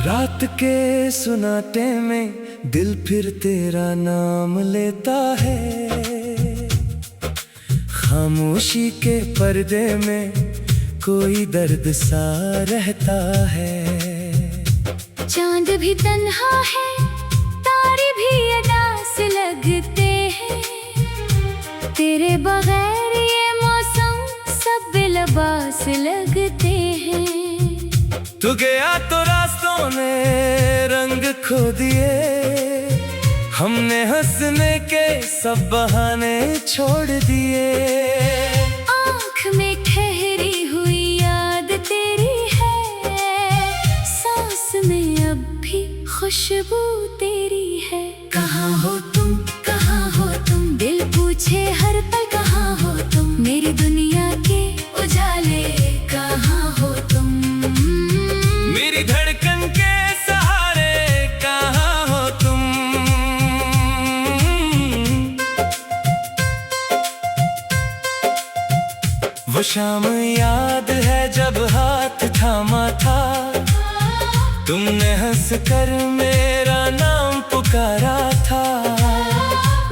रात के सुनाटे में दिल फिर तेरा नाम लेता है। खामोशी के पर्दे में कोई दर्द सा रहता है। चांद भी तन्हा है, तारे भी अदास लगते हैं। तेरे बगैर ये मौसम सब बेलबास लगते हैं। तू गया तो रास्तों ने रंग खो दिए, हमने हंसने के सब बहाने छोड़ दिए। आँख में ठहरी हुई याद तेरी है, सांस में अब भी खुशबू तेरी है। कहाँ हो तुम, कहाँ हो तुम, दिल पूछे हर पल कहाँ हो तुम। मेरी दुनिया के उजाले कहाँ हो तुम। मेरी धड़कन के सहारे कहाँ हो तुम। वो शाम याद है जब हाथ थामा था, तुमने हंसकर मेरा नाम पुकारा था।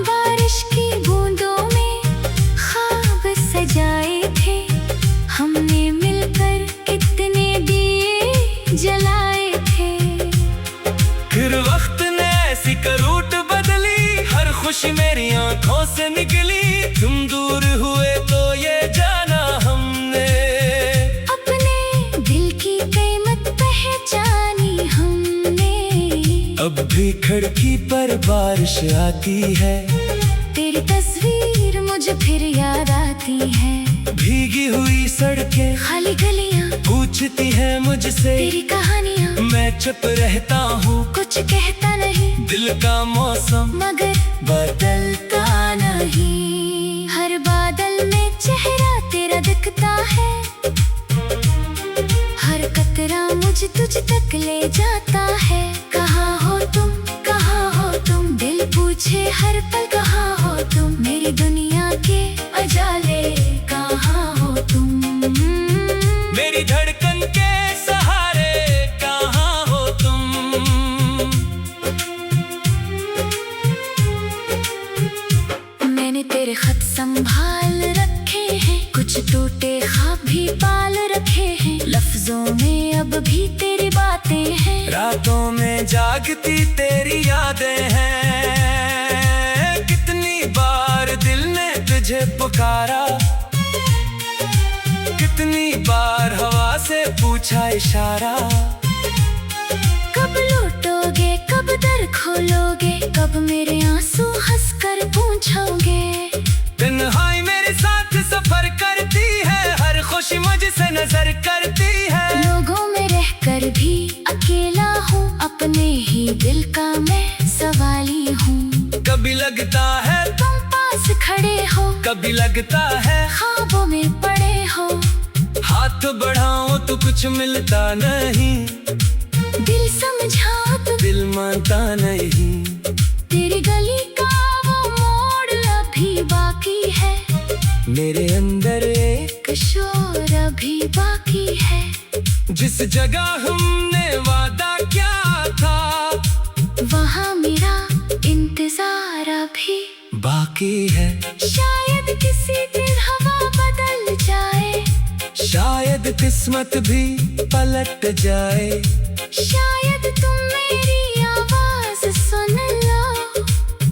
बारिश की बूंदों में ख्वाब सजाए थे, हमने मिलकर कितने दिए जलाए थे। फिर वक्त ने ऐसी करूट बदली, हर खुशी मेरी आंखों से निकली। तुम दूर हुए तो ये जाना हमने, अपने दिल की कीमत पहचानी हमने। अब भी खिड़की पर बारिश आती है, तेरी तस्वीर मुझे फिर याद आती है। भीगी हुई सड़कें, खाली गलियां पूछती है मुझसे तेरी कहानियां। मैं चुप रहता हूँ, कुछ कहता नहीं, दिल का मौसम मगर बदलता नहीं। हर बादल में चेहरा तेरा दिखता है, हर कतरा मुझे तुझ तक ले जाता है। कहाँ हो तुम, कहाँ हो तुम, दिल पूछे हर पल कहाँ हो तुम। मेरी दुनिया के उजाले कहाँ हो तुम। मेरी धड़कन के सहारे कहाँ हो तुम। मैंने तेरे खत संभाल रखे हैं, कुछ टूटे ख्वाब भी पाल रखे हैं। लफ्जों में अब भी तेरी बातें हैं, रातों में जागती तेरी यादें हैं। कितनी बार दिल ने तुझे पुकारा, कितनी बार हवा से पूछा इशारा। कब लौटोगे, कब दर खोलोगे, कब मेरे आंसू हंस कर पूछोगे। तन्हाई मेरे साथ सफर करती है, हर खुशी मुझसे नजर करती है। लोगों में रहकर भी अकेला हूँ, अपने ही दिल का मैं सवाली हूँ। कभी लगता है तुम पास खड़े हो, कभी लगता है ख्वाबों में पड़े हो। हाथ बढ़ाओ तो कुछ मिलता नहीं, दिल समझा तो दिल मानता नहीं। तेरी गली का वो मोड़ अभी बाकी है, मेरे अंदर एक शोर अभी बाकी है। जिस जगह हमने वादा किया था, वहाँ मेरा इंतजार अभी बाकी है। शायद किसी दिन हवा बदल जाए, शायद किस्मत भी पलट जाए। शायद तुम मेरी आवाज सुन लो,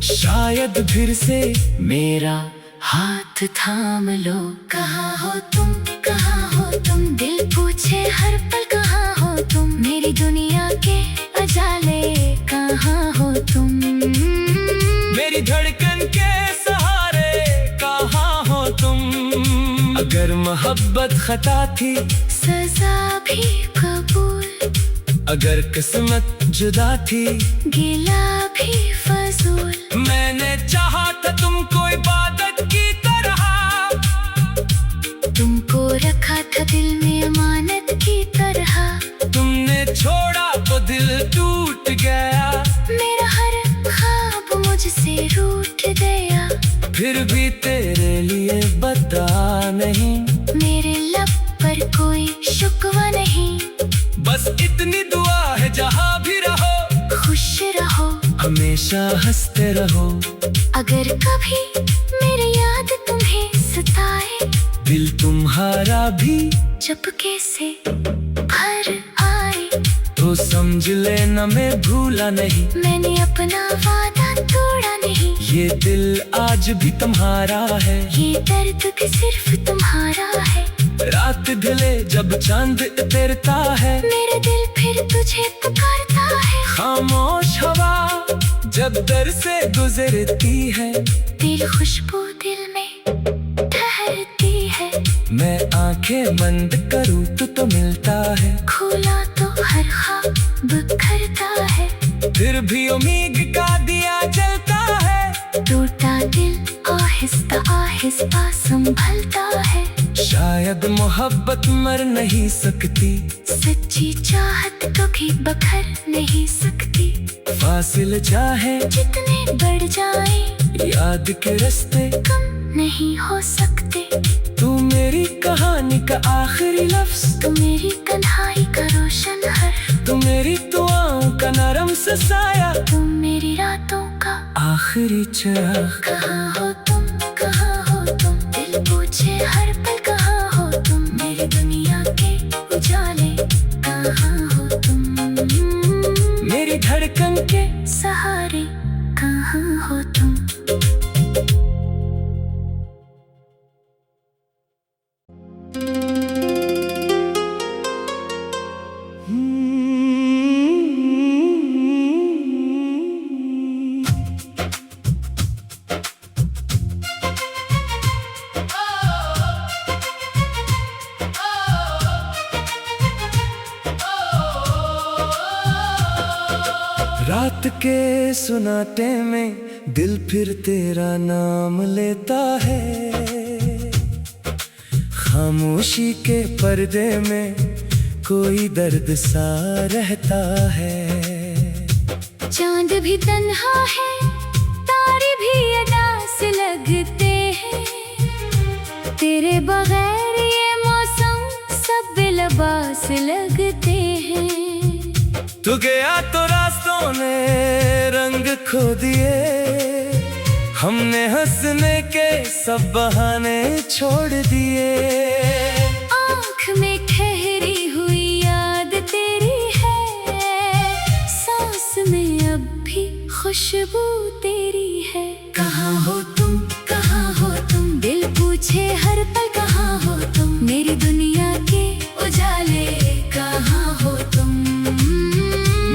शायद फिर से मेरा हाथ थाम लो। कहाँ हो तुम, कहाँ हो तुम, दिल पूछे हर पल कहाँ हो तुम। मेरी दुनिया के उजाले कहाँ हो तुम। मेरी धड़कन के सहारे कहाँ हो तुम। अगर मोहब्बत खता थी, सजा भी कबूल। अगर किस्मत जुदा थी, गिला भी फजूल। मैंने चाहा था तुमको इबादत की तरह, तुमको रखा था दिल में अमानत की तरह। तुमने छोड़ा तो दिल टूट गया, मेरा हर ख्वाब मुझसे रूठ गया। फिर भी तेरे लिए बता नहीं, मेरे लब पर कोई शुक्वा नहीं। बस इतनी दुआ है जहाँ हमेशा हंसते रहो। अगर कभी मेरी याद तुम्हें सताए, दिल तुम्हारा भी चुपके से भर आए, तो समझ लेना मैं भूला नहीं। मैंने अपना वादा तोड़ा नहीं। ये दिल आज भी तुम्हारा है। ये दर्द भी सिर्फ तुम्हारा है। रात ढले जब चांद उतरता है, मेरा दिल फिर तुझे पुकारता है। खामोश हवा जब दर से गुजरती है, तेरी खुशबू दिल में ठहरती है। मैं आंखें बंद करूँ तो मिलता है। खोला तो हर ख्वाब बिखरता है। फिर भी उम्मीद का दिया जलता है। टूटा दिल आहिस्ता आहिस्ता संभलता है। शायद मोहब्बत मर नहीं सकती, सच्ची चाहत कभी बखर नहीं सकती। फासिल चाहे जितने बढ़ जाए, याद के रास्ते कम नहीं हो सकते। तू मेरी कहानी का आखिरी लफ्ज, तू मेरी तन्हाई का रोशन हर, तू मेरी दुआओं का नरम सा साया, तू मेरी रातों का आखिरी चिराग। कहाँ हो तुम, कहाँ हो तुम, दिल पूछे हर पल कहाँ हो तुम। मेरी दुनिया के उजाले कहाँ हो तुम, मेरी धड़कन के सहारे कहाँ हो तुम। रात के सुनाटे में दिल फिर तेरा नाम लेता है। खामोशी के पर्दे में कोई दर्द सा रहता है। चांद भी तन्हा है, तारे भी अदास लगते हैं। तेरे बगैर ये मौसम सब बेलबास लगते हैं। तू गया तो रास्तों ने रंग खो दिए, हमने हंसने के सब बहाने छोड़ दिए। आँख में ठहरी हुई याद तेरी है, सांस में अब भी खुशबू तेरी है। कहाँ हो तुम, कहाँ हो तुम, दिल पूछे हर पल कहाँ हो तुम। मेरी दुनिया के उजाले कहाँ हो तुम,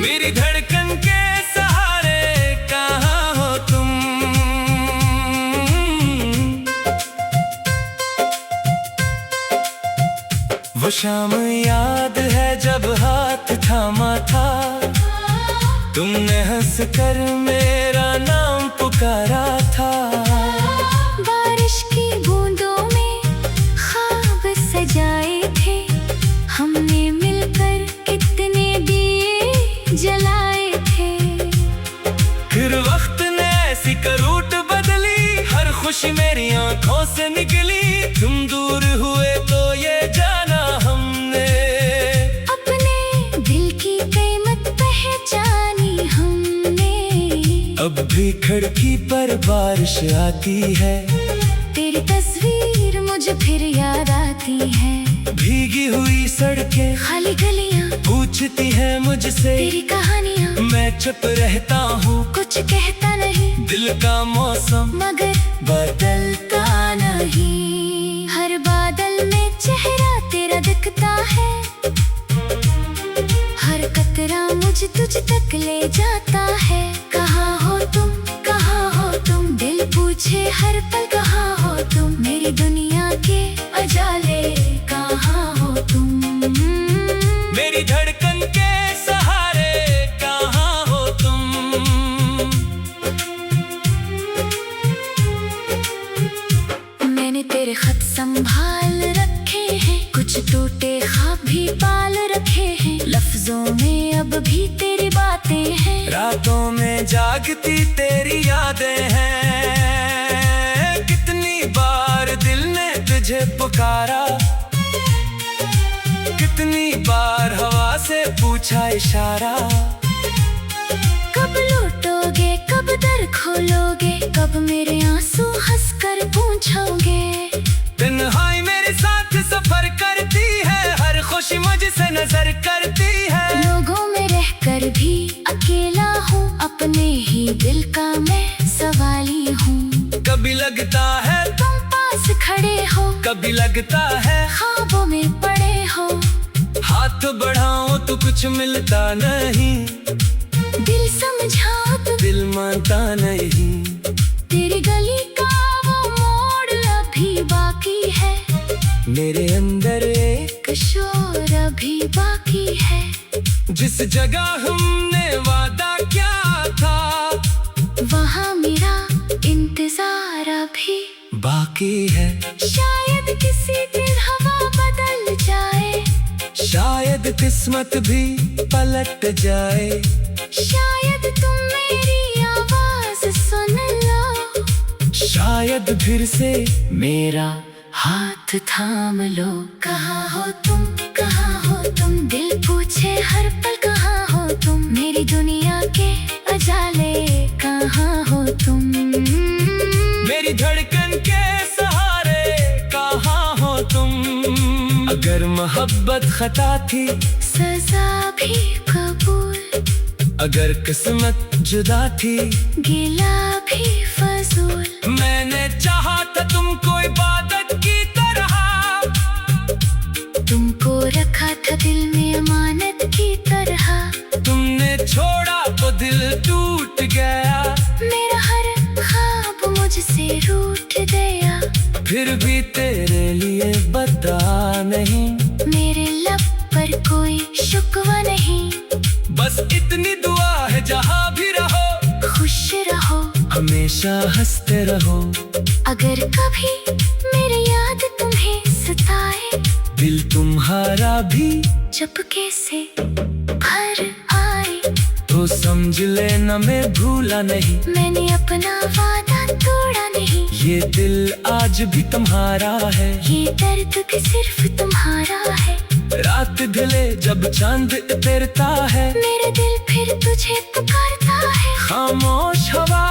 मेरी धड़कन के सहारे कहाँ हो तुम। वो शाम याद है जब हाथ थामा था, तुमने हंसकर मेरा नाम पुकारा था। बारिश की बूंदों में ख्वाब सजाए थे, हमने मिलकर कितने दिए जलाए थे। फिर वक्त ने ऐसी करूट बदली, हर खुशी मेरी आंखों से निकली। तुम दूर हुए तो ये जाना हमने, अपने दिल की कीमत पहचानी हमने। अब भी खिड़की पर बारिश आती है, तेरी तस्वीर मुझे फिर याद आती है। भीगी हुई सड़कें, खाली गलियां पूछती है मुझसे तेरी कहानियां। मैं चुप रहता हूँ, कुछ कहता नहीं, दिल का मौसम मगर बदलता नहीं। हर बादल में चेहरा तेरा दिखता है, हर कतरा मुझे तुझ तक ले जाता है। कहाँ हो तुम, कहाँ हो तुम, दिल पूछे हर पल कहाँ हो तुम। मेरी दुनिया के उजाले कहाँ हो तुम, मेरी धड़कन के सहारे कहाँ हो तुम। मैंने तेरे खत संभाल रखे हैं, कुछ टूटे ख्वाब भी पाल रखे हैं। लफ्जों में अब भी तेरी बातें हैं, रातों में जागती तेरी यादें हैं। कितनी बार दिल ने तुझे पुकारा, कितनी बार हवा से पूछा इशारा। कब लौटोगे, कब खोलोगे, कब मेरे आंसू हंसकर पूछोगे। तन्हाई मेरे साथ सफर करती है, हर खुशी मुझसे नजर करती है। लोगों में रहकर भी अकेला हूँ, अपने ही दिल का मैं सवाली हूँ। कभी लगता है तुम पास खड़े हो, कभी लगता है ख्वाबों में पड़े हो। हाथ बढ़ाओ तो कुछ मिलता नहीं, दिल समझाओ तो दिल मानता नहीं। तेरी गली का वो मोड़ अभी बाकी है, मेरे अंदर एक शोर अभी बाकी है। जिस जगह हमने वादा किया था, वहाँ मेरा इंतजार अभी बाकी है। शायद किसी दिन हवा बदल जाए, शायद किस्मत भी पलट जाए। शायद तुम मेरी आवाज सुन लो, शायद फिर से मेरा हाथ थाम लो। कहाँ हो तुम, कहाँ हो तुम, दिल पूछे हर पल कहाँ हो तुम। मेरी दुनिया के अजाले कहाँ हो तुम। मेरी धड़कन के सहारे कहाँ हो तुम। अगर मोहब्बत खता थी, सजा भी कबूल। अगर किस्मत जुदा थी, गिला भी फजूल। मैंने चाहा था तुमको इबादत की तरह, तुमको रखा था दिल में अमानत की तरह। तुमने छोड़ा तो दिल टूट गया, मेरा हर ख्वाब मुझसे रूठ गया। फिर भी तेरे लिए बता नहीं, मेरे लब पर कोई शुक्वा नहीं। बस इतनी दुआ है जहाँ भी रहो, खुश रहो, हमेशा हंसते रहो। अगर कभी मेरी याद तुम्हें सताए, दिल तुम्हारा भी चुपके से भर आए, तो समझ लेना मैं भूला नहीं। मैंने अपना वादा तोड़ा नहीं। ये दिल आज भी तुम्हारा है, ये दर्द भी सिर्फ तुम्हारा है। रात ढले जब चांद उतरता है, मेरा दिल फिर तुझे पुकारता है। खामोश हवा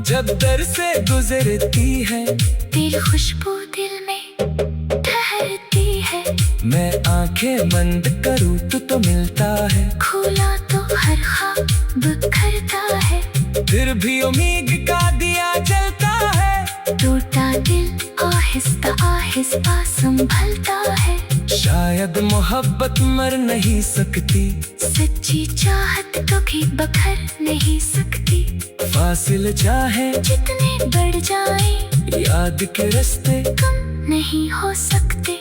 जब दर से गुजरती है, तेरी खुशबू दिल में ठहरती है। मैं आंखें बंद करूँ तो मिलता है, खोला तो हर ख्वाब बिखरता है। फिर भी उम्मीद का दिया जलता है। टूटा दिल आहिस्ता आहिस्ता संभलता है। शायद मोहब्बत मर नहीं सकती, सच्ची चाहत कभी बखर नहीं सकती। फासिल चाहे जितने बढ़ जाए, याद के रास्ते कम नहीं हो सकते।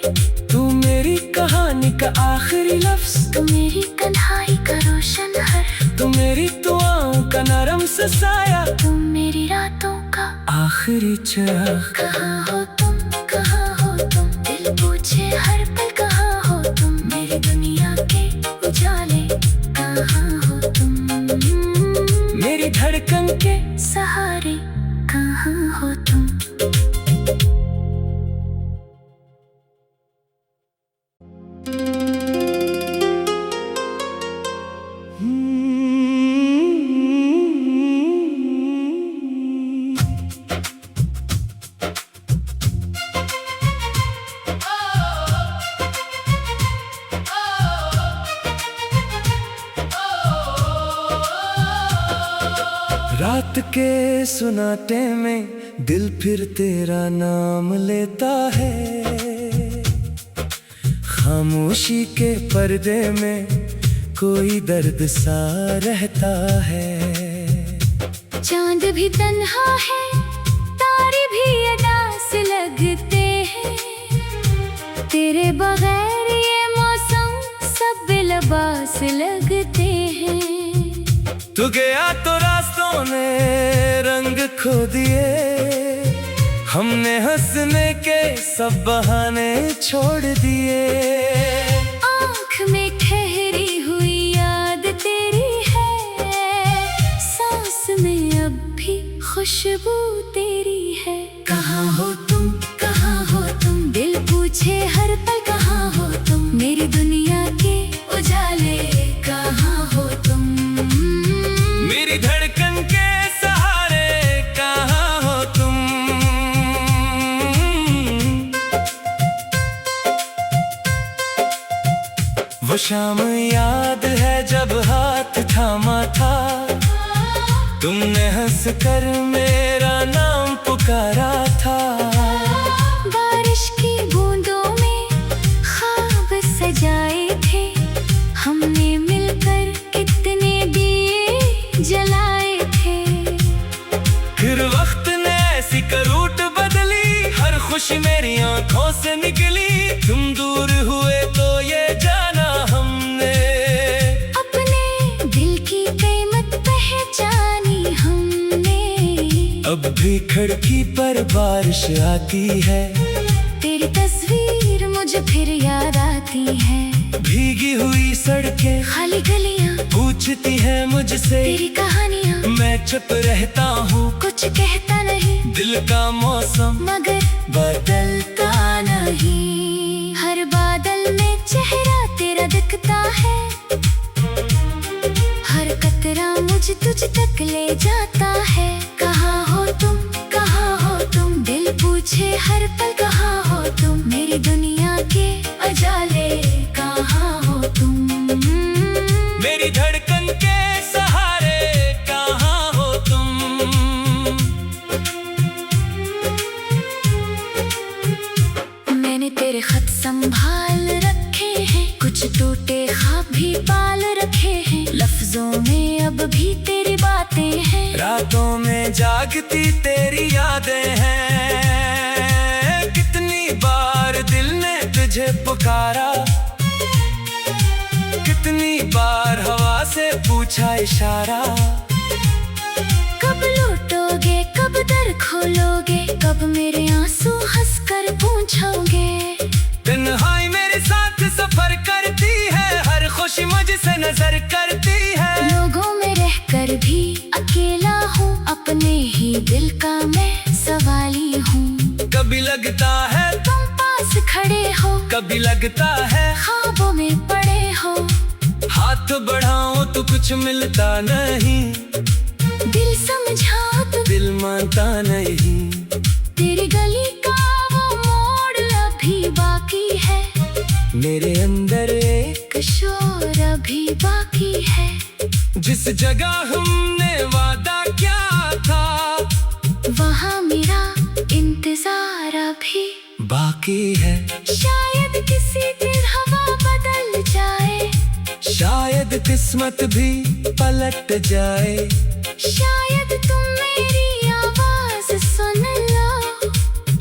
तू मेरी कहानी का आखिरी लफ्ज, तू मेरी कन्हाई का रोशन हर, तू मेरी दुआओं का नरम सा साया, तू मेरी रातों का आखिरी चिराग। कहाँ हो तुम, कहाँ हो तुम, दिल पूछे हर पल कहाँ हो तुम। मेरी दुनिया के उजाले कहाँ हो तुम। मेरी धड़कन के सहारे कहाँ हो तुम। रात के सुनाटे में दिल फिर तेरा नाम लेता है। खामोशी के पर्दे में कोई दर्द सा रहता है। चांद भी तन्हा है, तारे भी अदास लगते हैं। तेरे बगैर ये मौसम सब बेलबास लगते हैं। तू गया तो रास्तों ने रंग खो दिए, हमने हंसने के सब बहाने छोड़ दिए। आँख में ठहरी हुई याद तेरी है, सांस में अब भी खुशबू तेरी है। कहाँ हो तुम, कहाँ हो तुम, दिल पूछे हर पल कहाँ हो तुम। मेरी दुनिया के उजाले कहाँ हो तुम। मेरी धड़कन के सहारे वो शाम याद है जब हाथ थामा था, तुमने हंस कर मेरा नाम पुकारा था। बारिश की बूंदों में ख्वाब सजाए थे, हमने मिलकर कितने दिए जलाए थे। फिर वक्त ने ऐसी करूट बदली, हर खुशी मेरी आंखों से निकली। तुम दूर हुए तो ये जाना हमने, अपने दिल की कीमत पहचानी हमने। अब भी खिड़की पर बारिश आती है, तेरी तस्वीर मुझे फिर याद आती है। भीगी हुई सड़कें, खाली गलियां पूछती है मुझसे तेरी कहानियां। मैं चुप रहता हूँ, कुछ कहता नहीं, दिल का मौसम मगर बदलता नहीं। हर बादल में चेहरा तेरा दिखता है, हर कतरा मुझे तुझ तक ले जाता है। कहाँ हो तुम, कहाँ हो तुम, दिल पूछे हर पल कहाँ हो तुम। मेरी दुनिया के अजाले कहाँ हो तुम, मेरी धड़कन के सहारे कहाँ हो तुम। मैंने तेरे खत संभाल रखे हैं, कुछ टूटे ख्वाब भी पाल रखे हैं। लफ्जों में अब भी तेरी बातें हैं, रातों में जागती तेरी यादें हैं। कितनी बार दिल ने तुझे पुकारा, कितनी बार हवा से पूछा इशारा। कब लौटोगे, कब दर खोलोगे, कब मेरे आंसू हंसकर पूछोगे। तन्हाई मेरे साथ सफर करती है, हर खुशी मुझसे नजर करती है। लोगों में रहकर भी अकेला हूँ, अपने ही दिल का मैं सवाली हूँ। कभी लगता है तुम पास खड़े हो, कभी लगता है ख्वाबों में पड़े हो। हाथ बढ़ाऊं तो कुछ मिलता नहीं, दिल समझाओ तो दिल मानता नहीं। तेरी गली का वो मोड़ अभी बाकी है, मेरे अंदर एक शोर अभी बाकी है। जिस जगह हमने वादा किया था, वहाँ मेरा इंतजार अभी बाकी है। शायद किसी दिन हवा बदल जाए, शायद किस्मत भी पलट जाए। शायद तुम मेरी आवाज सुन लो,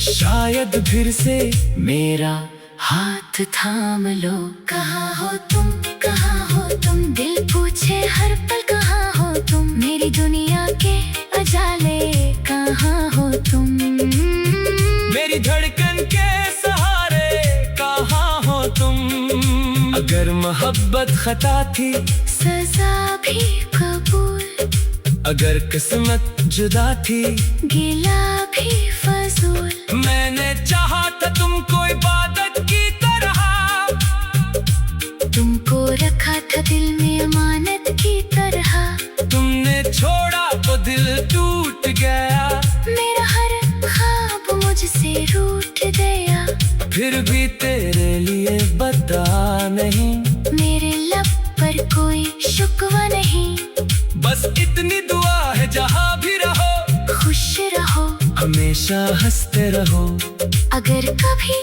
शायद फिर से मेरा हाथ थाम लो। कहाँ हो तुम, कहाँ हो तुम, दिल पूछे हर पल कहाँ हो तुम। मेरी दुनिया के अजाले कहाँ हो तुम, मेरी धड़कन के सहारे कहाँ हो तुम। अगर मोहब्बत खता थी, सजा भी कबूल। अगर किस्मत जुदा थी, गिला भी फजूल। मैंने चाहा था तुमको इबादत की तरह, तुमको रखा था दिल में अमानत की तरह। तुमने छोड़ा तो दिल टूट गया, मेरा हर ख्वाब मुझसे रूठ गया। फिर भी तेरे लिए बता नहीं, मेरे लब पर कोई शुक्वा नहीं। बस इतनी दुआ है जहाँ भी रहो, खुश रहो, हमेशा हंसते रहो। अगर कभी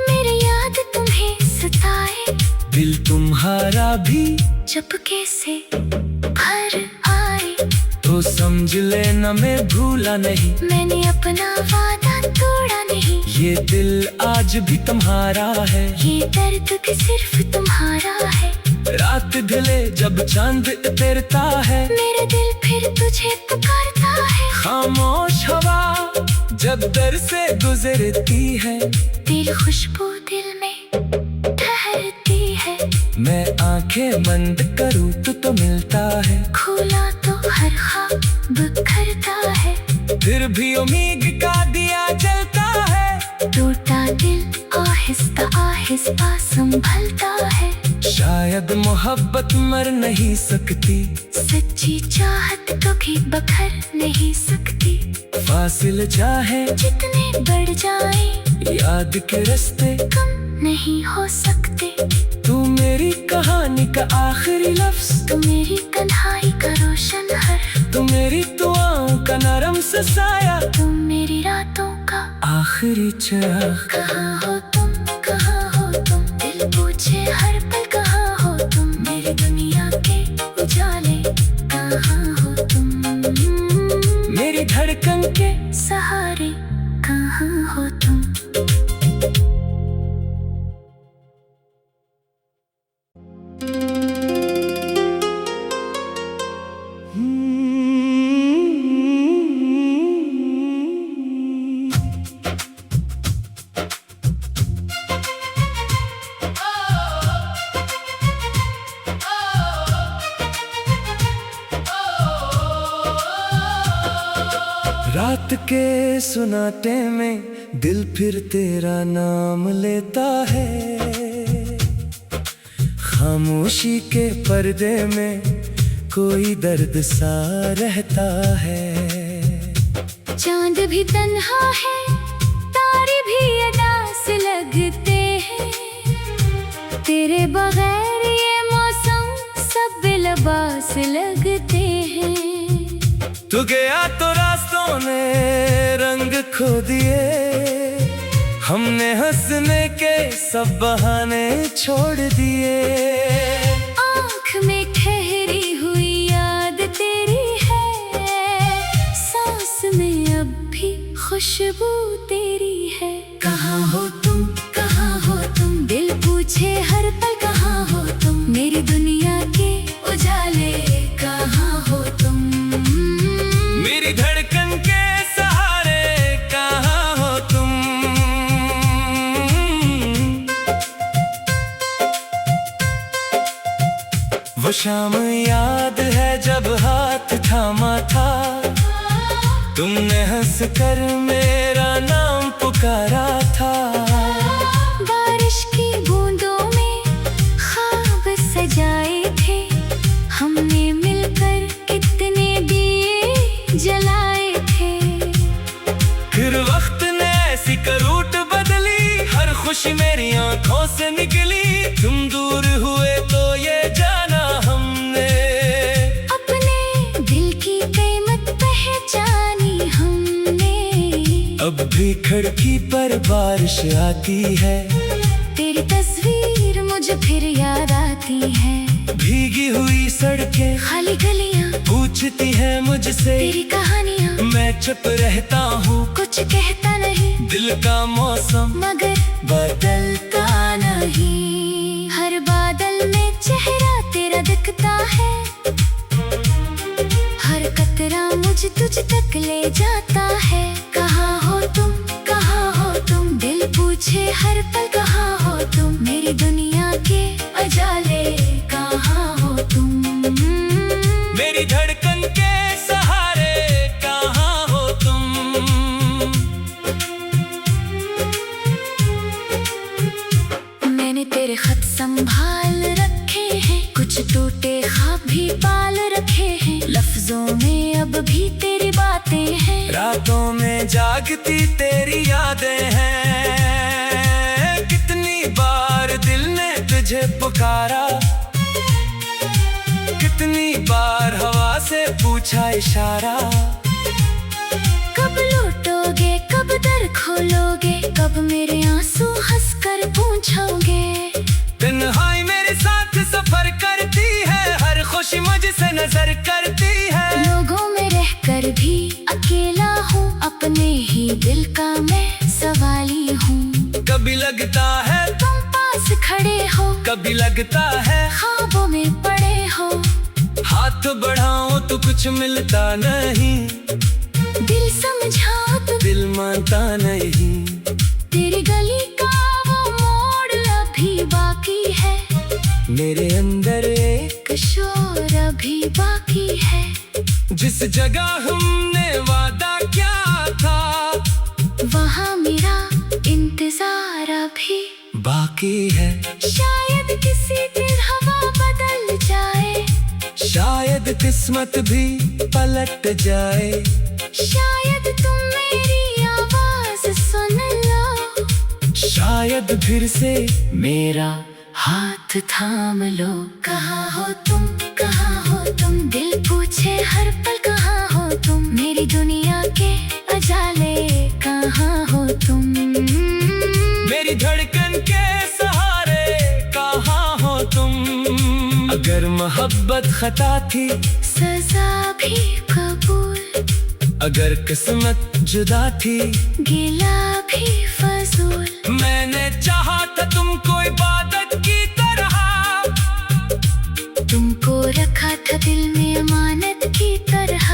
मेरी याद तुम्हें सताए, दिल तुम्हारा भी चुपके से भर आए, तो समझ लेना मैं भूला नहीं। मैंने अपना वादा तोड़ा नहीं, ये दिल आज भी तुम्हारा है। ये दर्द भी सिर्फ तुम्हारा है। रात ढले जब चांद उतरता है, मेरा दिल फिर तुझे पुकारता है। खामोश हवा जब दर से गुजरती है, तेरी खुशबू दिल में ठहरती है। मैं आंखें बंद करूँ तो मिलता है, खोला तो हर ख्वाब बिखरता है। फिर भी उम्मीद का दिया जलता है। टूटा दिल आहिस्ता आहिस्ता संभलता है। शायद मोहब्बत मर नहीं सकती, सच्ची चाहत कभी बखर नहीं सकती। फासिल चाहे जितने बढ़ जाए, याद के रास्ते कम नहीं हो सकते। तू मेरी कहानी का आखिरी लफ्ज, तुम मेरी तन्हाई का रोशन हर, तुम मेरी दुआओं का नरम सा साया, तुम मेरी रातों का आखिरी चिराग। कहाँ हो तुम, कहाँ हो तुम, दिल पूछे हर पल कहाँ हो तुम, मेरी दुनिया के उजाले कहाँ हो तुम, मेरी धड़कन के सहारे कहाँ हो तुम। रात के सुनाटे में दिल फिर तेरा नाम लेता है, खामोशी के पर्दे में कोई दर्द सा रहता है। चांद भी तन्हा है, तारे भी अदास लगते हैं, तेरे बगैर ये मौसम सब बेलबास लगते हैं। तू गया तो रास्तों ने रंग खो दिए, हमने हंसने के सब बहाने छोड़ दिए। आँख में ठहरी हुई याद तेरी है, सांस में अब भी खुशबू तेरी है। कहाँ हो तुम, कहाँ हो तुम, दिल पूछे हर पल कहाँ हो तुम, मेरी दुनिया के उजाले कहाँ हो तुम, मेरी धड़कन के सहारे कहाँ हो तुम। वो शाम याद है जब हाथ थामा था, तुमने हंस कर मेरा नाम पुकारा था। बारिश की बूंदों में ख्वाब सजाए थे, हमने मिलकर कितने दिए जलाए थे। फिर वक्त ने ऐसी करूट बदली, हर खुशी मेरी आंखों से निकली, तुम दूर हुए तो ये जाना हमने, अपने दिल की कीमत पहचानी हमने। अब भी खिड़की पर बारिश आती है, तेरी तस्वीर मुझे फिर याद आती है। भीगी हुई सड़कें, खाली गलियां पूछती है मुझसे तेरी कहानियां, मैं चुप रहता हूँ, कुछ कहता नहीं, दिल का मौसम मगर बदलता नहीं। हर बादल में चेहरा तेरा दिखता है, हर कतरा मुझे तुझ तक ले जाता है। कहाँ हो तुम, कहाँ हो तुम, दिल पूछे हर पल कहाँ हो तुम, मेरी दुनिया के उजाले कहाँ हो तुम, मेरी धड़कन के सहारे कहाँ हो तुम। मैंने तेरे खत संभाल रखे हैं, कुछ टूटे ख्वाब भी पाल रखे हैं, लफ्जों में अब भी तेरी बातें हैं, रातों में जागती तेरी यादें हैं। कितनी बार दिल ने तुझे पुकारा, कितनी बार हवा से पूछा इशारा। कब लौटोगे, कब दर खोलोगे, कब मेरे आंसू हंस कर पूछोगे। तन्हाई मेरे साथ सफर करती है, हर खुशी मुझसे नजर करती है। लोगों में रहकर भी अकेला हूँ, अपने ही दिल का मैं सवाली हूँ। कभी लगता है तुम पास खड़े हो, कभी लगता है ख्वाबों में पड़े हो, हाथ बढ़ाओ तो कुछ मिलता नहीं, दिल समझाओ तो दिल मानता नहीं। तेरी गली का वो मोड़ अभी बाकी है, मेरे अंदर एक शोर अभी बाकी है। जिस जगह हमने वादा किया था, वहाँ मेरा इंतजार अभी बाकी है। शायद किसी दिन हवा बदल जाए, शायद किस्मत भी पलट जाए, शायद तुम मेरी आवाज सुन लो, शायद फिर से मेरा हाथ थाम लो। कहाँ हो तुम, कहाँ हो तुम, दिल पूछे हर पल कहाँ हो तुम, मेरी दुनिया के अजाले कहाँ हो तुम, मेरी धड़कन के सहारे कहाँ हो तुम। अगर मोहब्बत खता थी सजा भी कबूल, अगर किस्मत जुदा थी गिला भी फजूल। मैंने चाहा था तुमको इबादत की तरह, तुमको रखा था दिल में अमानत की तरह,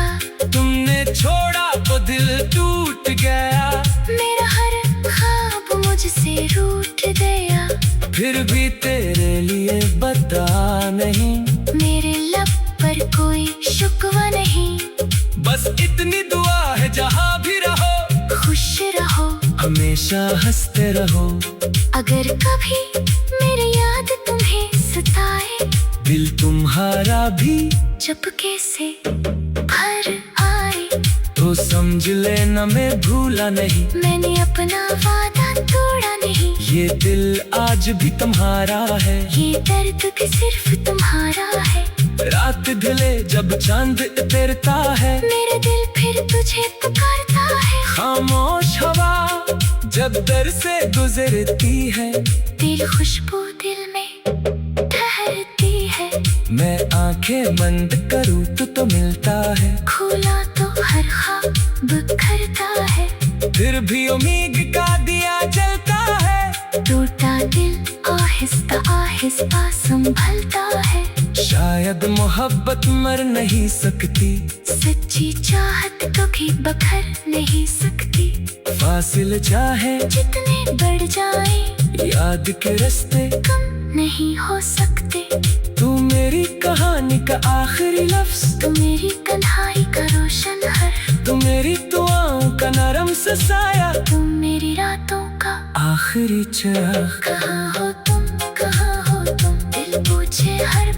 तुमने छोड़ा तो दिल टूट गया, मेरा हर ख्वाब मुझसे रूठ गया। फिर भी तेरे लिए बता नहीं, मेरे लब पर कोई शुक्वा नहीं, बस इतनी दुआ है जहाँ भी रहो खुश रहो, हमेशा हंसते रहो। अगर कभी मेरी याद तुम्हें सताए, दिल तुम्हारा भी चुपके से भर आए, तो समझ लेना मैं भूला नहीं, मैंने अपना वादा तोड़ा नहीं। ये दिल आज भी तुम्हारा है, ये दर्द भी सिर्फ तुम्हारा है। रात ढले जब चांद उतरता है, मेरा दिल फिर तुझे पुकारता है। खामोश हवा जब दर से गुजरती है, तेरी खुशबू दिल में ठहरती है। मैं आंखें बंद करूँ तो मिलता है, खोला तो हर ख्वाब बिखरता है। फिर भी उम्मीद का दिया जलता है, टूटा दिल आहिस्ता आहिस्ता संभलता है। शायद मोहब्बत मर नहीं सकती, सच्ची चाहत कभी बखर नहीं सकती। फासिल चाहे जितने बढ़ जाए, याद के रास्ते कम नहीं हो सकते। तू मेरी कहानी का आखिरी लफ्ज, तू मेरी तन्हाई का रोशन हर, तू मेरी दुआओं का नरम सा साया, तू मेरी रातों का आखिरी चिराग। कहाँ हो तुम, कहाँ हो तुम, दिल पूछे हर